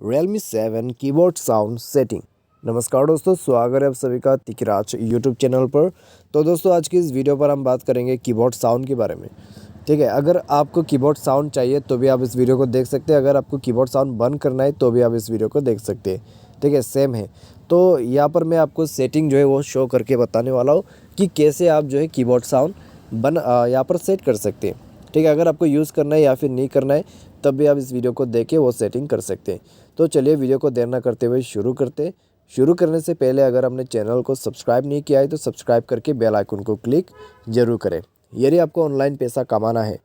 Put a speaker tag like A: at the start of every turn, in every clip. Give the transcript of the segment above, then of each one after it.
A: Realme 7 keyboard sound setting. नमस्कार दोस्तों, स्वागत है आप सभी का तिकराज यूट्यूब चैनल पर। तो दोस्तों आज की इस वीडियो पर हम बात करेंगे कीबोर्ड साउंड के बारे में। ठीक है, अगर आपको कीबोर्ड साउंड चाहिए तो भी आप इस वीडियो को देख सकते हैं, अगर आपको कीबोर्ड साउंड बंद करना है तो भी आप इस वीडियो को देख सकते हैं। ठीक है, सेम है। तो यहाँ पर मैं आपको सेटिंग जो है वो शो करके बताने वाला हूँ कि कैसे आप जो है कीबोर्ड साउंड यहाँ पर सेट कर सकते हैं। ठीक है, अगर आपको यूज़ करना है या फिर नहीं करना है तब भी आप इस वीडियो को देख के वो सेटिंग कर सकते हैं। तो चलिए वीडियो को देर ना करते हुए शुरू करते हैं। शुरू करने से पहले अगर आपने चैनल को सब्सक्राइब नहीं किया है तो सब्सक्राइब करके बेल आइकन को क्लिक जरूर करें। यदि आपको ऑनलाइन पैसा कमाना है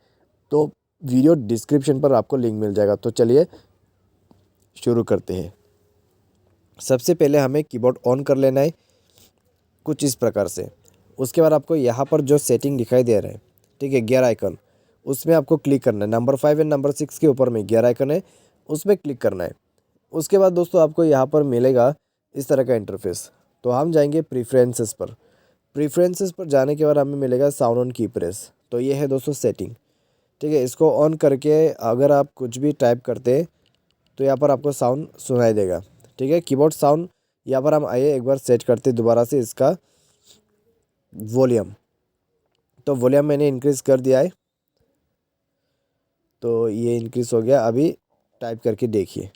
A: तो वीडियो डिस्क्रिप्शन पर आपको लिंक मिल जाएगा। तो चलिए शुरू करते हैं। सबसे पहले हमें कीबोर्ड ऑन कर लेना है कुछ इस प्रकार से। उसके बाद आपको यहाँ पर जो सेटिंग दिखाई दे रहा है, ठीक है, गियर आइकन, उसमें आपको क्लिक करना है। नंबर 5 एंड नंबर 6 के ऊपर में गियर आइकन है, उसमें क्लिक करना है। उसके बाद दोस्तों आपको यहाँ पर मिलेगा इस तरह का इंटरफेस। तो हम जाएंगे प्रीफरेंसेस पर। प्रीफरेंसेस पर जाने के बाद हमें मिलेगा साउंड ऑन की प्रेस। तो ये है दोस्तों सेटिंग। ठीक है, इसको ऑन करके अगर आप कुछ भी टाइप करते हैं तो यहाँ पर आपको साउंड सुनाई देगा। ठीक है, कीबोर्ड साउंड यहाँ पर हम आइए एक बार सेट करते दोबारा से इसका वॉल्यूम। तो वॉल्यूम मैंने इंक्रीज़ कर दिया है, तो ये इंक्रीज़ हो गया। अभी टाइप करके देखिए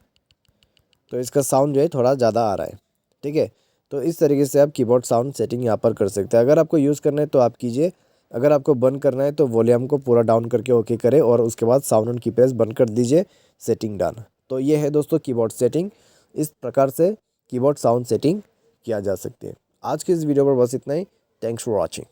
A: तो इसका साउंड जो है थोड़ा ज़्यादा आ रहा है। ठीक है, तो इस तरीके से आप कीबोर्ड साउंड सेटिंग यहाँ पर कर सकते हैं। अगर आपको यूज़ करना है तो आप कीजिए, अगर आपको बंद करना है तो वॉल्यूम को पूरा डाउन करके ओके करें और उसके बाद साउंड ऑन की प्रेस बंद कर दीजिए। Setting done. तो ये है दोस्तों कीबोर्ड सेटिंग। इस प्रकार से कीबोर्ड साउंड सेटिंग किया जा सकती है। आज की इस वीडियो पर बस इतना ही। Thanks for watching.